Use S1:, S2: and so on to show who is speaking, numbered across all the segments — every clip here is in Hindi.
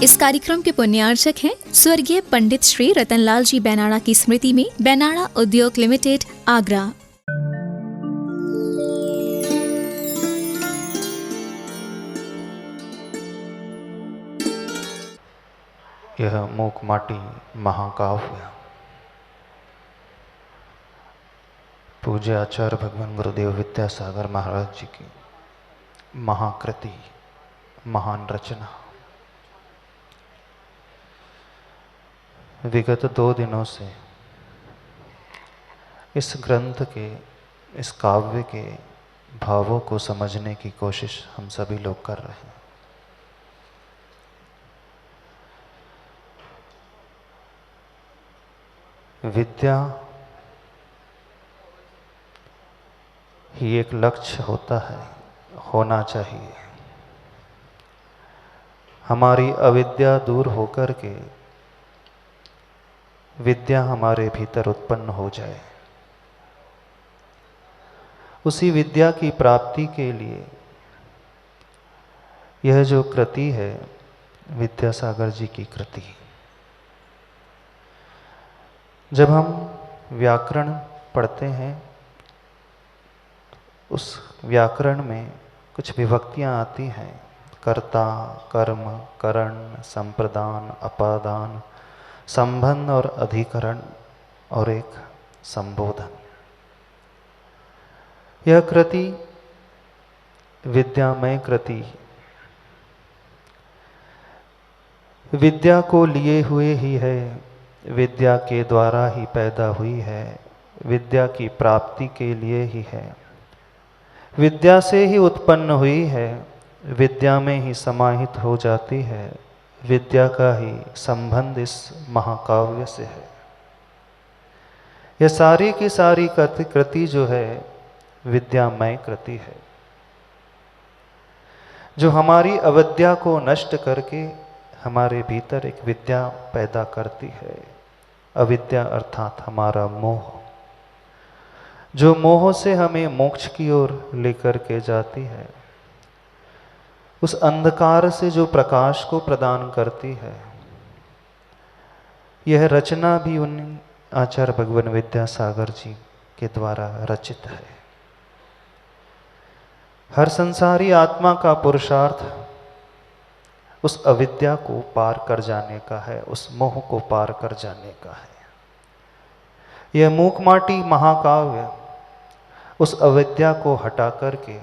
S1: इस कार्यक्रम के पुण्यार्चक हैं स्वर्गीय पंडित श्री रतनलाल जी बैनाड़ा की स्मृति में बैनाड़ा उद्योग लिमिटेड, आगरा।
S2: यह मूक माटी महाकाव्य पूज्य आचार्य भगवान गुरुदेव विद्यासागर महाराज जी की महाकृति, महान रचना। विगत 2 दिनों से इस ग्रंथ के, इस काव्य के भावों को समझने की कोशिश हम सभी लोग कर रहे हैं। विद्या ही एक लक्ष्य होता है, होना चाहिए। हमारी अविद्या दूर होकर के विद्या हमारे भीतर उत्पन्न हो जाए। उसी विद्या की प्राप्ति के लिए यह जो कृति है, विद्यासागर जी की कृति। जब हम व्याकरण पढ़ते हैं, उस व्याकरण में कुछ विभक्तियां आती हैं, कर्ता, कर्म, करण, संप्रदान, अपादान, संबंध और अधिकरण और एक संबोधन। यह कृति विद्यामय कृति विद्या को लिए हुए ही है, विद्या के द्वारा ही पैदा हुई है, विद्या की प्राप्ति के लिए ही है, विद्या से ही उत्पन्न हुई है, विद्या में ही समाहित हो जाती है। विद्या का ही संबंध इस महाकाव्य से है। यह सारी की सारी कृति जो है विद्यामय कृति है, जो हमारी अविद्या को नष्ट करके हमारे भीतर एक विद्या पैदा करती है। अविद्या अर्थात हमारा मोह, जो मोह से हमें मोक्ष की ओर लेकर के जाती है, उस अंधकार से जो प्रकाश को प्रदान करती है। यह रचना भी उन आचार्य भगवान विद्यासागर जी के द्वारा रचित है। हर संसारी आत्मा का पुरुषार्थ उस अविद्या को पार कर जाने का है, उस मोह को पार कर जाने का है। यह मूक माटी महाकाव्य उस अविद्या को हटा करके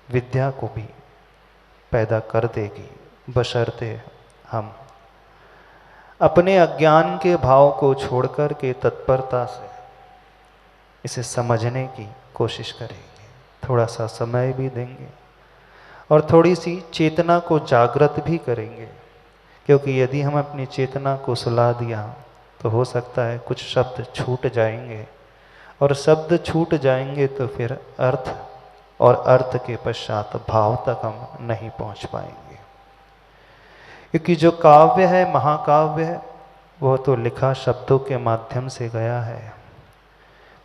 S2: विद्या को भी पैदा कर देगी, बशर्ते हम अपने अज्ञान के भाव को छोड़कर के तत्परता से इसे समझने की कोशिश करेंगे। थोड़ा सा समय भी देंगे और थोड़ी सी चेतना को जागृत भी करेंगे, क्योंकि यदि हम अपनी चेतना को सुला दिया तो हो सकता है कुछ शब्द छूट जाएंगे, और शब्द छूट जाएंगे तो फिर अर्थ और अर्थ के पश्चात भाव तक हम नहीं पहुंच पाएंगे। क्योंकि जो काव्य है, महाकाव्य है, वह तो लिखा शब्दों के माध्यम से गया है।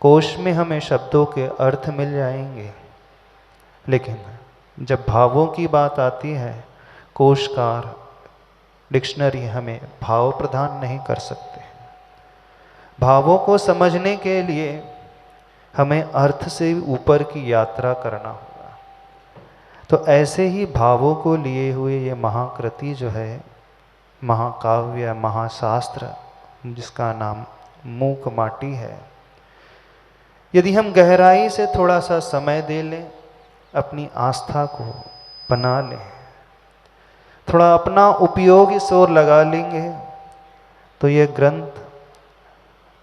S2: कोश में हमें शब्दों के अर्थ मिल जाएंगे, लेकिन जब भावों की बात आती है, कोशकार, डिक्शनरी हमें भाव प्रदान नहीं कर सकते। भावों को समझने के लिए हमें अर्थ से ऊपर की यात्रा करना होगा। तो ऐसे ही भावों को लिए हुए ये महाकृति जो है, महाकाव्य, महाशास्त्र, जिसका नाम मूक माटी है, यदि हम गहराई से थोड़ा सा समय दे लें, अपनी आस्था को बना लें, थोड़ा अपना उपयोग इस ओर लगा लेंगे, तो ये ग्रंथ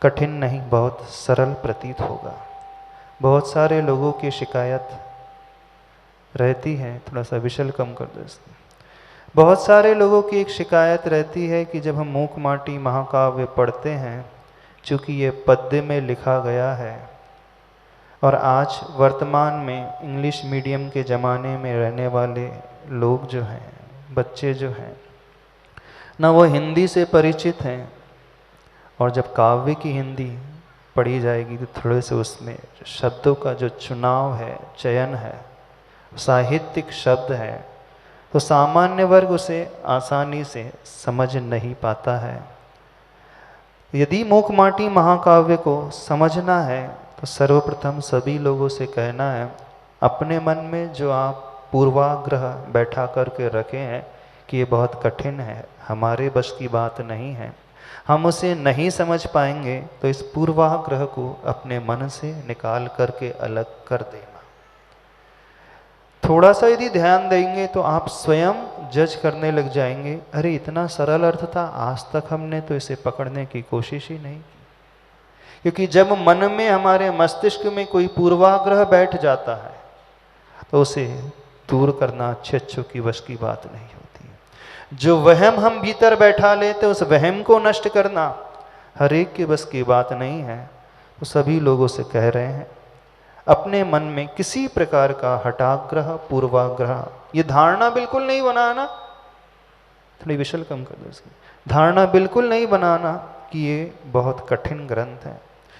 S2: कठिन नहीं, बहुत सरल प्रतीत होगा। बहुत सारे लोगों की शिकायत रहती है, थोड़ा सा विशल कम कर दो इसको। बहुत सारे लोगों की एक शिकायत रहती है कि जब हम मूक माटी महाकाव्य पढ़ते हैं, चूँकि ये पद्य में लिखा गया है और आज वर्तमान में इंग्लिश मीडियम के ज़माने में रहने वाले लोग जो हैं, बच्चे जो हैं ना, वो हिंदी से परिचित हैं, और जब काव्य की हिंदी पढ़ी जाएगी तो थोड़े से उसमें शब्दों का जो चुनाव है, चयन है, साहित्यिक शब्द है, तो सामान्य वर्ग उसे आसानी से समझ नहीं पाता है। यदि मूकमाटी महाकाव्य को समझना है तो सर्वप्रथम सभी लोगों से कहना है, अपने मन में जो आप पूर्वाग्रह बैठा करके रखे हैं कि ये बहुत कठिन है, हमारे बस की बात नहीं है, हम उसे नहीं समझ पाएंगे, तो इस पूर्वाग्रह को अपने मन से निकाल करके अलग कर देना। थोड़ा सा यदि ध्यान देंगे तो आप स्वयं जज करने लग जाएंगे, अरे इतना सरल अर्थ था, आज तक हमने तो इसे पकड़ने की कोशिश ही नहीं की। क्योंकि जब मन में, हमारे मस्तिष्क में कोई पूर्वाग्रह बैठ जाता है तो उसे दूर करना अच्छे की वश की बात नहीं होती है। जो वहम हम भीतर बैठा लेते, उस वहम को नष्ट करना हर एक के बस की बात नहीं है। तो सभी लोगों से कह रहे हैं, अपने मन में किसी प्रकार का हठाग्रह, पूर्वाग्रह, ये धारणा बिल्कुल नहीं बनाना, थोड़ी विशल कम कर दो इसकी, धारणा बिल्कुल नहीं बनाना कि ये बहुत कठिन ग्रंथ है,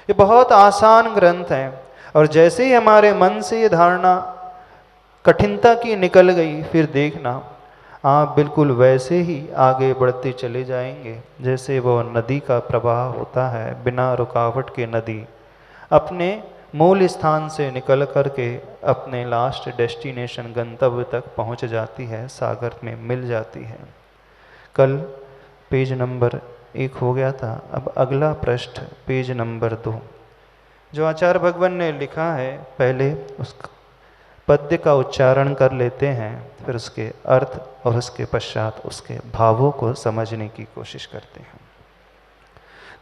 S2: ये बहुत आसान ग्रंथ है। और जैसे ही हमारे मन से ये धारणा कठिनता की निकल गई, फिर देखना आप बिल्कुल वैसे ही आगे बढ़ते चले जाएंगे जैसे वो नदी का प्रवाह होता है, बिना रुकावट के नदी अपने मूल स्थान से निकल करके अपने लास्ट डेस्टिनेशन, गंतव्य तक पहुंच जाती है, सागर में मिल जाती है। कल पेज नंबर 1 हो गया था, अब अगला पृष्ठ पेज नंबर 2 जो आचार्य भगवान ने लिखा है, पहले उस पद्य का उच्चारण कर लेते हैं, फिर उसके अर्थ और उसके पश्चात उसके भावों को समझने की कोशिश करते हैं।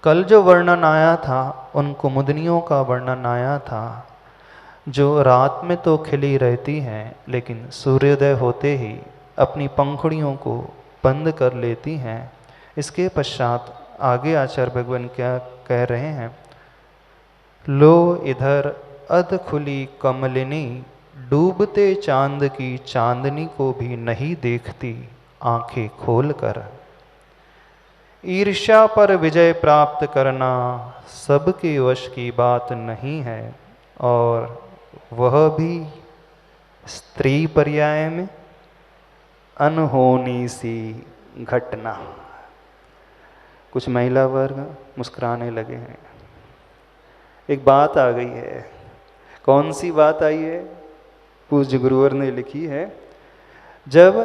S2: कल जो वर्णन आया था, उन कुमुदनियों का वर्णन आया था जो रात में तो खिली रहती हैं लेकिन सूर्योदय होते ही अपनी पंखुड़ियों को बंद कर लेती हैं। इसके पश्चात आगे आचार्य भगवान क्या कह रहे हैं, लो इधर अध खुली कमलिनी, डूबते चांद की चांदनी को भी नहीं देखती आंखें खोलकर। ईर्ष्या पर विजय प्राप्त करना सबके वश की बात नहीं है, और वह भी स्त्री पर्याय में अनहोनी सी घटना। कुछ महिला वर्ग मुस्कुराने लगे हैं। एक बात आ गई है। कौन सी बात आई है? पूज्य गुरुवर ने लिखी है, जब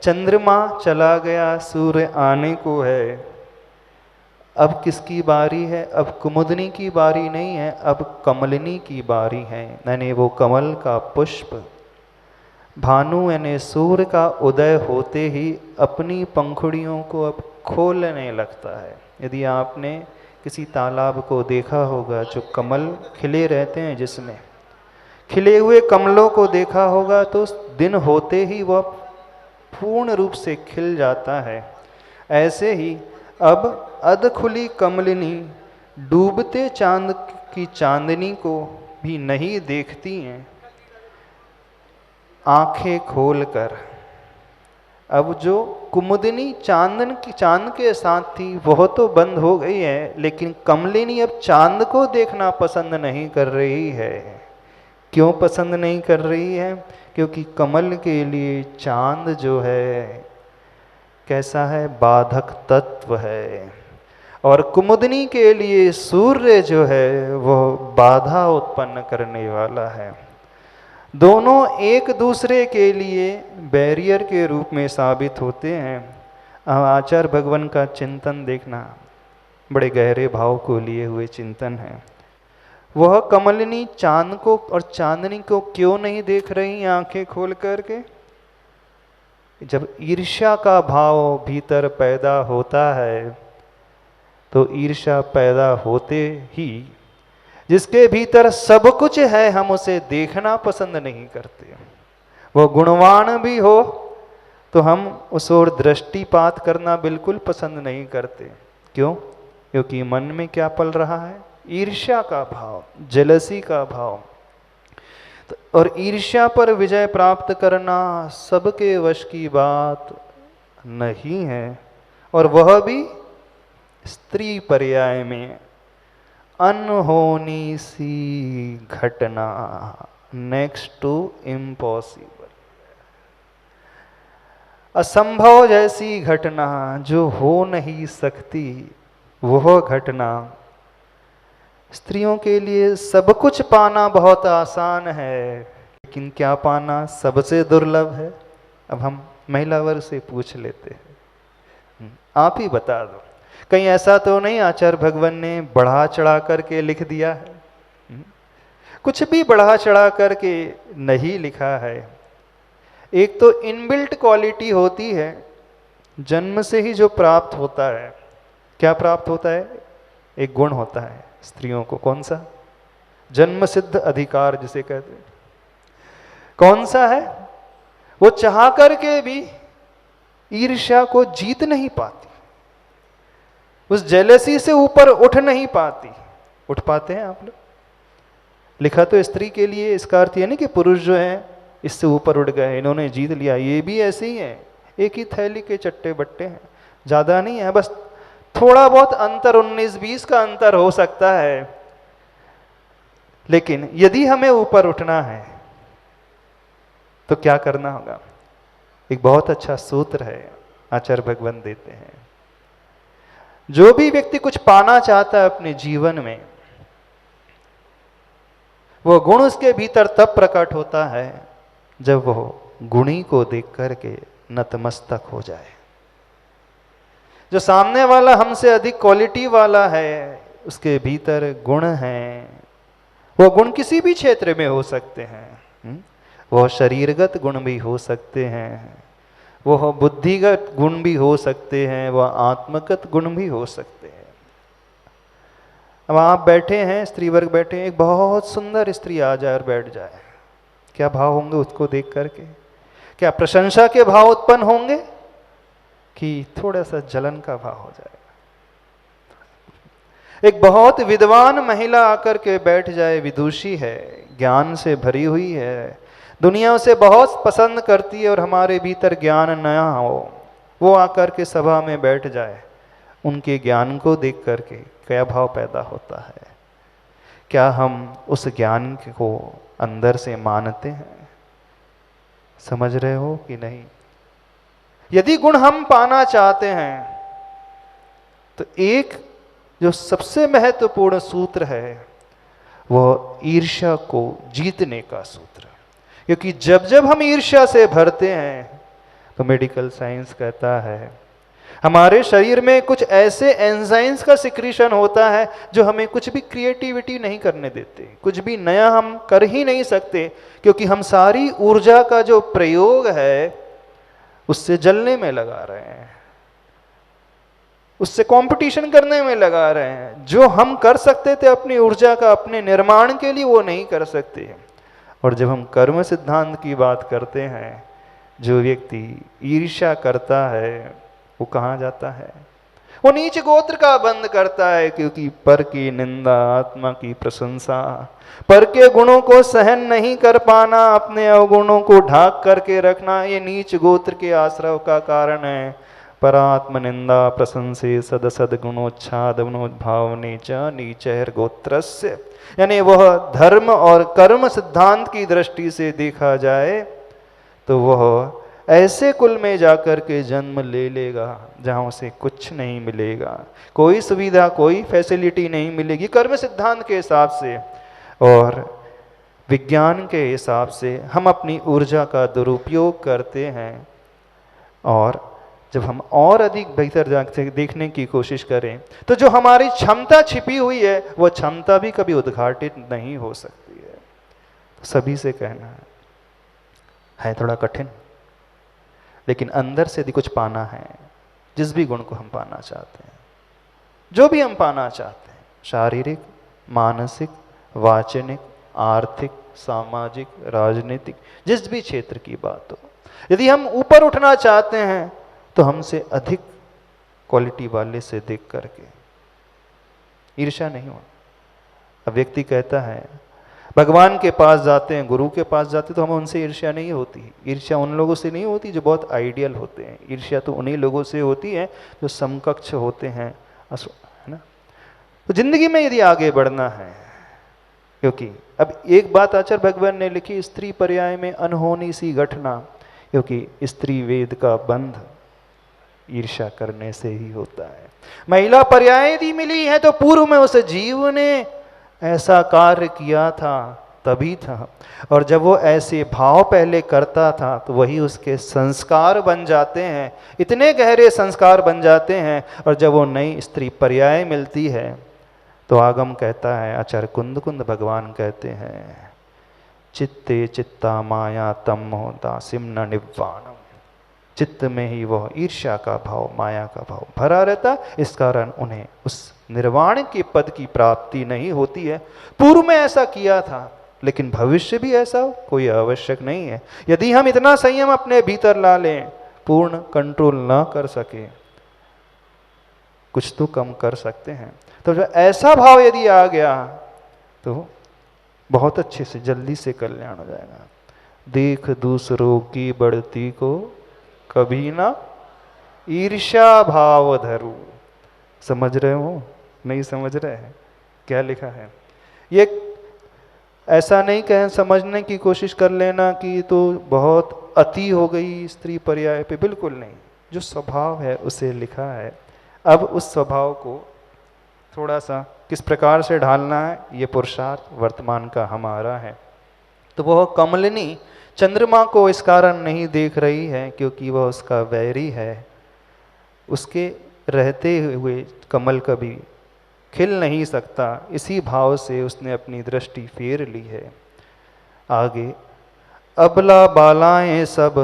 S2: चंद्रमा चला गया, सूर्य आने को है, अब किसकी बारी है? अब कुमुदनी की बारी नहीं है, अब कमलिनी की बारी है। यानी वो कमल का पुष्प भानु यानी सूर्य का उदय होते ही अपनी पंखुड़ियों को अब खोलने लगता है। यदि आपने किसी तालाब को देखा होगा जो कमल खिले रहते हैं, जिसमें खिले हुए कमलों को देखा होगा, तो दिन होते ही वह पूर्ण रूप से खिल जाता है। ऐसे ही अब अध खुली कमलिनी डूबते चांद की चांदनी को भी नहीं देखती हैं आंखें खोलकर। अब जो कुमुदनी चांद के साथ थी वह तो बंद हो गई है, लेकिन कमलिनी अब चांद को देखना पसंद नहीं कर रही है। क्यों पसंद नहीं कर रही है? क्योंकि कमल के लिए चांद जो है कैसा है? बाधक तत्व है। और कुमुदनी के लिए सूर्य जो है वह बाधा उत्पन्न करने वाला है। दोनों एक दूसरे के लिए बैरियर के रूप में साबित होते हैं। आचार्य भगवान का चिंतन देखना, बड़े गहरे भाव को लिए हुए चिंतन है। वह कमलिनी चांद को और चांदनी को क्यों नहीं देख रही आंखें खोल करके? जब ईर्ष्या का भाव भीतर पैदा होता है, तो ईर्ष्या पैदा होते ही जिसके भीतर सब कुछ है, हम उसे देखना पसंद नहीं करते। वो गुणवान भी हो तो हम उस ओर दृष्टिपात करना बिल्कुल पसंद नहीं करते। क्यों? क्योंकि मन में क्या पल रहा है? ईर्ष्या का भाव, जेलसी का भाव। और ईर्ष्या पर विजय प्राप्त करना सबके वश की बात नहीं है, और वह भी स्त्री पर्याय में अनहोनी सी घटना, नेक्स्ट टू इम्पॉसिबल। असंभव जैसी घटना जो हो नहीं सकती वह घटना। स्त्रियों के लिए सब कुछ पाना बहुत आसान है, लेकिन क्या पाना सबसे दुर्लभ है। अब हम महिला वर्ग से पूछ लेते हैं, आप ही बता दो, कहीं ऐसा तो नहीं आचार्य भगवान ने बढ़ा चढ़ा करके लिख दिया है? कुछ भी बढ़ा चढ़ा करके नहीं लिखा है। एक तो इनबिल्ट क्वालिटी होती है, जन्म से ही जो प्राप्त होता है। क्या प्राप्त होता है? एक गुण होता है स्त्रियों को। कौन सा? जन्म सिद्ध अधिकार जिसे कहते हैं। कौन सा है? वो चाह करके भी ईर्ष्या को जीत नहीं पाती, उस जेलेसी से ऊपर उठ नहीं पाती। उठ पाते हैं आप लोग? लिखा तो स्त्री के लिए, इसका अर्थ ये नहीं कि पुरुष जो है इससे ऊपर उठ गए, इन्होंने जीत लिया। ये भी ऐसे ही है, एक ही थैली के चट्टे बट्टे हैं, ज़्यादा नहीं है, बस थोड़ा बहुत अंतर 19-20 का अंतर हो सकता है। लेकिन यदि हमें ऊपर उठना है तो क्या करना होगा? एक बहुत अच्छा सूत्र है आचार्य भगवान देते हैं। जो भी व्यक्ति कुछ पाना चाहता है अपने जीवन में, वो गुण उसके भीतर तब प्रकट होता है जब वो गुणी को देख करके नतमस्तक हो जाए। जो सामने वाला हमसे अधिक क्वालिटी वाला है, उसके भीतर गुण हैं। वो गुण किसी भी क्षेत्र में हो सकते हैं। वह शरीरगत गुण भी हो सकते हैं, वह बुद्धिगत गुण भी हो सकते हैं, वह आत्मगत गुण भी हो सकते हैं। अब आप बैठे हैं, स्त्री वर्ग बैठे हैं, एक बहुत सुंदर स्त्री आ जाए और बैठ जाए, क्या भाव होंगे उसको देख करके? क्या प्रशंसा के भाव उत्पन्न होंगे कि थोड़ा सा जलन का भाव हो जाएगा? एक बहुत विद्वान महिला आकर के बैठ जाए, विदुषी है, ज्ञान से भरी हुई है, दुनिया उसे बहुत पसंद करती है और हमारे भीतर ज्ञान नया हो, वो आकर के सभा में बैठ जाए, उनके ज्ञान को देख करके क्या भाव पैदा होता है? क्या हम उस ज्ञान को अंदर से मानते हैं? समझ रहे हो कि नहीं? यदि गुण हम पाना चाहते हैं तो एक जो सबसे महत्वपूर्ण सूत्र है वह ईर्ष्या को जीतने का सूत्र है। क्योंकि जब जब हम ईर्ष्या से भरते हैं तो मेडिकल साइंस कहता है हमारे शरीर में कुछ ऐसे एंजाइम्स का सिक्रीशन होता है जो हमें कुछ भी क्रिएटिविटी नहीं करने देते, कुछ भी नया हम कर ही नहीं सकते, क्योंकि हम सारी ऊर्जा का जो प्रयोग है उससे जलने में लगा रहे हैं, उससे कंपटीशन करने में लगा रहे हैं। जो हम कर सकते थे अपनी ऊर्जा का अपने निर्माण के लिए, वो नहीं कर सकते। और जब हम कर्म सिद्धांत की बात करते हैं, जो व्यक्ति ईर्ष्या करता है वो कहाँ जाता है? वो नीच गोत्र का बंद करता है, क्योंकि पर की निंदा, आत्मा की प्रशंसा, पर के गुणों को सहन नहीं कर पाना, अपने अवगुणों को ढाक करके रखना, ये नीच गोत्र के आश्रव का कारण है। पर आत्म निंदा प्रशंसे सद सद गुणोच्छाद गुणोद्भावने च नीचैर गोत्रस्य, यानी वह धर्म और कर्म सिद्धांत की दृष्टि से देखा जाए तो वह ऐसे कुल में जाकर के जन्म ले लेगा जहाँ उसे कुछ नहीं मिलेगा, कोई सुविधा कोई फैसिलिटी नहीं मिलेगी कर्म सिद्धांत के हिसाब से। और विज्ञान के हिसाब से हम अपनी ऊर्जा का दुरुपयोग करते हैं, और जब हम और अधिक बेहतर जाकर देखने की कोशिश करें तो जो हमारी क्षमता छिपी हुई है वो क्षमता भी कभी उद्घाटित नहीं हो सकती है। सभी से कहना है थोड़ा कठिन, लेकिन अंदर से यदि कुछ पाना है, जिस भी गुण को हम पाना चाहते हैं, जो भी हम पाना चाहते हैं, शारीरिक, मानसिक, वाचनिक, आर्थिक, सामाजिक, राजनीतिक, जिस भी क्षेत्र की बात हो, यदि हम ऊपर उठना चाहते हैं तो हमसे अधिक क्वालिटी वाले से देख करके ईर्ष्या नहीं हो। अब व्यक्ति कहता है भगवान के पास जाते हैं, गुरु के पास जाते तो हमें उनसे ईर्ष्या नहीं होती। ईर्ष्या उन लोगों से नहीं होती जो बहुत आइडियल होते हैं, ईर्ष्या तो उन्हीं लोगों से होती है जो समकक्ष होते हैं, है ना। तो जिंदगी में यदि आगे बढ़ना है, क्योंकि अब एक बात आचार्य भगवान ने लिखी, स्त्री पर्याय में अनहोनी सी घटना, क्योंकि स्त्री वेद का बंध ईर्ष्या करने से ही होता है। महिला पर्याय यदि मिली है तो पूर्व में उस जीव ने ऐसा कार्य किया था तभी था, और जब वो ऐसे भाव पहले करता था तो वही उसके संस्कार बन जाते हैं, इतने गहरे संस्कार बन जाते हैं। और जब वो नई स्त्री पर्याय मिलती है तो आगम कहता है, आचार्य कुंद कुंद भगवान कहते हैं, चित्ते चित्ता माया तमो दासिम न निवाणम। चित्त में ही वह ईर्ष्या का भाव, माया का भाव भरा रहता, इस कारण उन्हें उस निर्वाण के पद की प्राप्ति नहीं होती है। पूर्व में ऐसा किया था, लेकिन भविष्य भी ऐसा हो कोई आवश्यक नहीं है। यदि हम इतना संयम अपने भीतर ला लें, पूर्ण कंट्रोल ना कर सके, कुछ तो कम कर सकते हैं। तो जो ऐसा भाव यदि आ गया तो बहुत अच्छे से जल्दी से कल्याण हो जाएगा। देख दूसरों की बढ़ती को कभी ना ईर्ष्या भाव धरू। समझ रहे हो? नहीं समझ रहे हैं? क्या लिखा है ये? ऐसा नहीं कहें, समझने की कोशिश कर लेना कि तो बहुत अति हो गई स्त्री पर्याय पे, बिल्कुल नहीं। जो स्वभाव है उसे लिखा है। अब उस स्वभाव को थोड़ा सा किस प्रकार से ढालना है, ये पुरुषार्थ वर्तमान का हमारा है। तो वह कमलिनी चंद्रमा को इस कारण नहीं देख रही है क्योंकि वह उसका वैरी है। उसके रहते हुए कमल कभी खिल नहीं सकता, इसी भाव से उसने अपनी दृष्टि फेर ली है। आगे, अबला बालाएं सब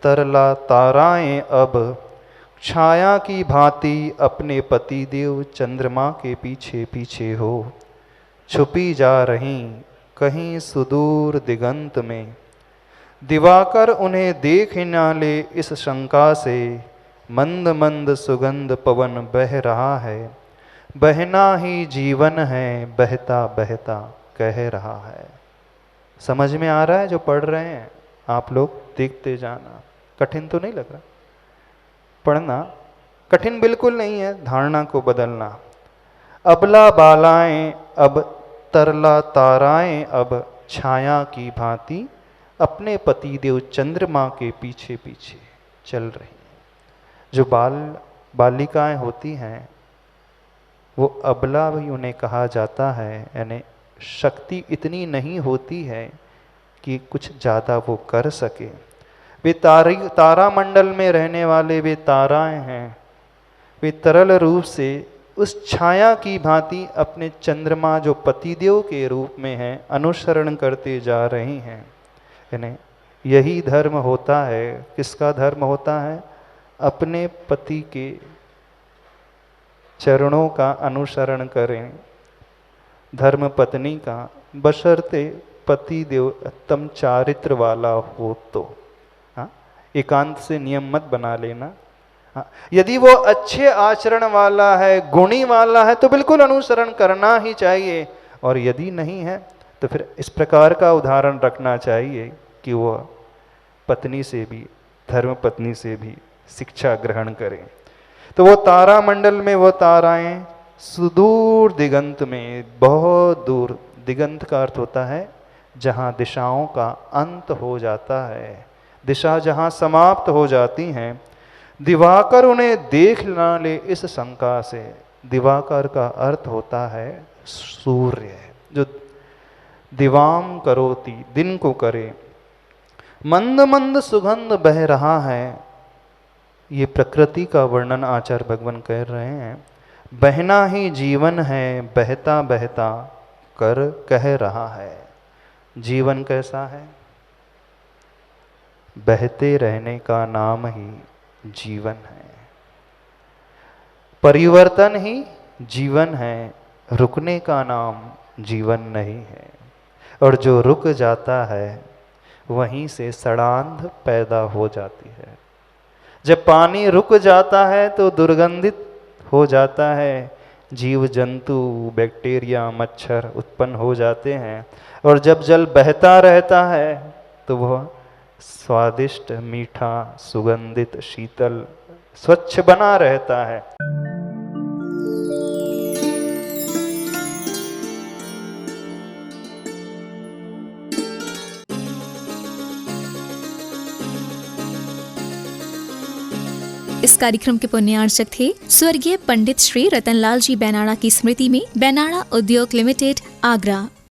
S2: तरला ताराएं अब, छाया की भांति अपने पति देव चंद्रमा के पीछे पीछे हो, छुपी जा रही कहीं सुदूर दिगंत में। दिवाकर उन्हें देख न ले इस शंका से, मंद मंद सुगंध पवन बह रहा है, बहना ही जीवन है बहता बहता कह रहा है। समझ में आ रहा है जो पढ़ रहे हैं? आप लोग देखते जाना। कठिन तो नहीं लग रहा? पढ़ना कठिन बिल्कुल नहीं है, धारणा को बदलना। अबला बालाएं अब तरला ताराएं अब, छाया की भांति अपने पतिदेव चंद्रमा के पीछे पीछे चल रही हैं। जो बालिकाएं होती हैं वो अबला भी उन्हें कहा जाता है, यानी शक्ति इतनी नहीं होती है कि कुछ ज़्यादा वो कर सके। वे तारा मंडल में रहने वाले वे ताराएं हैं। वे तरल रूप से उस छाया की भांति अपने चंद्रमा जो पतिदेव के रूप में है अनुसरण करते जा रही हैं। यानी यही धर्म होता है। किसका धर्म होता है? अपने पति के चरणों का अनुसरण करें, धर्म पत्नी का, बशर्ते पति देव उत्तम चारित्र वाला हो तो। हाँ, एकांत से नियम मत बना लेना। हाँ, यदि वो अच्छे आचरण वाला है, गुणी वाला है, तो बिल्कुल अनुसरण करना ही चाहिए। और यदि नहीं है तो फिर इस प्रकार का उदाहरण रखना चाहिए कि वह पत्नी से भी, धर्म पत्नी से भी शिक्षा ग्रहण करें। तो वो तारा मंडल में वो ताराएं सुदूर दिगंत में, बहुत दूर, दिगंत का अर्थ होता है जहाँ दिशाओं का अंत हो जाता है, दिशा जहाँ समाप्त हो जाती हैं। दिवाकर उन्हें देख ना ले इस शंका से। दिवाकर का अर्थ होता है सूर्य, जो दिवाम करोति, दिन को करे। मंद मंद सुगंध बह रहा है, ये प्रकृति का वर्णन आचार्य भगवान कर रहे हैं। बहना ही जीवन है बहता बहता कर कह रहा है। जीवन कैसा है? बहते रहने का नाम ही जीवन है। परिवर्तन ही जीवन है, रुकने का नाम जीवन नहीं है। और जो रुक जाता है वहीं से सड़ांध पैदा हो जाती है। जब पानी रुक जाता है तो दुर्गंधित हो जाता है, जीव जंतु, बैक्टीरिया, मच्छर उत्पन्न हो जाते हैं। और जब जल बहता रहता है तो वह स्वादिष्ट, मीठा, सुगंधित, शीतल, स्वच्छ बना रहता है।
S1: इस कार्यक्रम के पुण्यार्चक थे स्वर्गीय पंडित श्री रतनलाल जी बैनाड़ा की स्मृति में बैनाड़ा उद्योग लिमिटेड, आगरा।